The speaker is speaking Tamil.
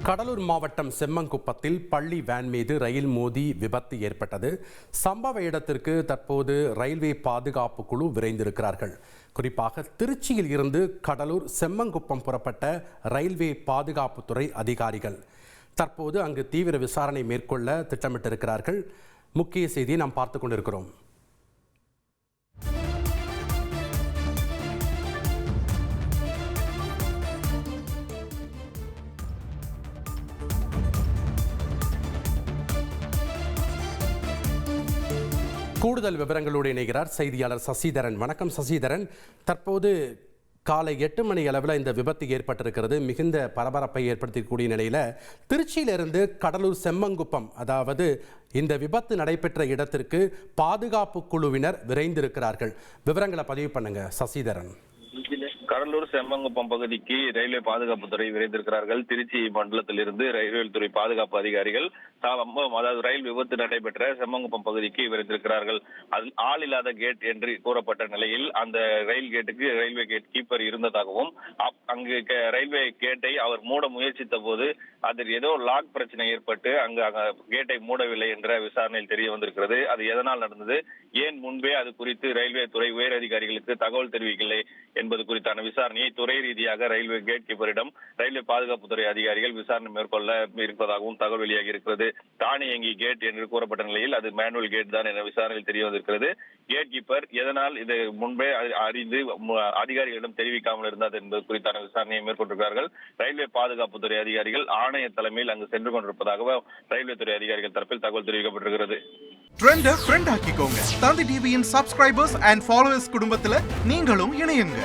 கடலூர் மாவட்டம் செம்மங்குப்பத்தில் பள்ளி வேன் மீது ரயில் மோதி விபத்து ஏற்பட்டது. சம்பவ இடத்திற்கு தற்போது ரயில்வே பாதுகாப்பு குழு விரைந்திருக்கிறார்கள். குறிப்பாக திருச்சியில் இருந்து கடலூர் செம்மங்குப்பம் புறப்பட்ட ரயில்வே பாதுகாப்புத்துறை அதிகாரிகள் தற்போது அங்கு தீவிர விசாரணை மேற்கொள்ள திட்டமிட்டிருக்கிறார்கள். முக்கிய செய்தியை நாம் பார்த்து கொண்டிருக்கிறோம். கூடுதல் விவரங்களோடு இணைகிறார் செய்தியாளர் சசிதரன். வணக்கம் சசிதரன். தற்போது காலை 8 மணி அளவில் இந்த விபத்து ஏற்பட்டிருக்கிறது. மிகுந்த பரபரப்பை ஏற்படுத்தக்கூடிய நிலையில் திருச்சியிலிருந்து கடலூர் செம்மங்குப்பம், அதாவது இந்த விபத்து நடைபெற்ற இடத்திற்கு பாதுகாப்பு குழுவினர் விரைந்திருக்கிறார்கள். விவரங்களை பதிவு பண்ணுங்க சசிதரன். கடலூர் செம்மங்குப்பம் பகுதிக்கு ரயில்வே பாதுகாப்புத்துறை விரைந்திருக்கிறார்கள். திருச்சி மண்டலத்திலிருந்து ரயில்வே துறை பாதுகாப்பு அதிகாரிகள் அதாவது ரயில் விபத்து நடைபெற்ற செம்மங்குப்பம் பகுதிக்கு விரைந்திருக்கிறார்கள். அதில் ஆள் இல்லாத கேட் என்று கூறப்பட்ட நிலையில் அந்த ரயில் கேட்டுக்கு ரயில்வே கேட் கீப்பர் இருந்ததாகவும் அங்கு ரயில்வே கேட்டை அவர் மூட முயற்சித்த போது அதில் ஏதோ லாக் பிரச்சனை ஏற்பட்டு அங்கு கேட்டை மூடவில்லை என்ற விசாரணையில் தெரிய வந்திருக்கிறது. அது எதனால் நடந்தது, ஏன் முன்பே அது குறித்து ரயில்வே துறை உயர் அதிகாரிகளுக்கு தகவல் தெரிவிக்கவில்லை என்பது குறித்தான விசாரணையை துறை ரீதியாக ரயில்வே கேட் கீப்பரிடம் ரயில்வே பாதுகாப்புத்துறை அதிகாரிகள் விசாரணை மேற்கொள்ள இருப்பதாகவும் தகவல் வெளியாகி இருக்கிறது. தானியங்கி கேட் என்று கூறப்பட்ட நிலையில் அது மேனுவல் கேட் தான் என விசாரணையில் தெரிய வந்திருக்கிறது. கேட் கீப்பர் எதனால் இது முன்பே அறிந்து அதிகாரிகளிடம் தெரிவிக்காமல் இருந்தார் என்பது குறித்தான விசாரணையை மேற்கொண்டிருக்கிறார்கள். ரயில்வே பாதுகாப்புத்துறை அதிகாரிகள் ஆணைய தலைமையில் அங்கு சென்று கொண்டிருப்பதாக ரயில்வே துறை அதிகாரிகள் தரப்பில் தகவல் தெரிவிக்கப்பட்டிருக்கிறது. ட்ரெண்ட ஃப்ரெண்ட் ஆக்கிக்கோங்க. தந்தி டிவியின் சப்ஸ்கிரைபர்ஸ் அண்ட் ஃபாலோவர்ஸ் குடும்பத்துல நீங்களும் இணையுங்க.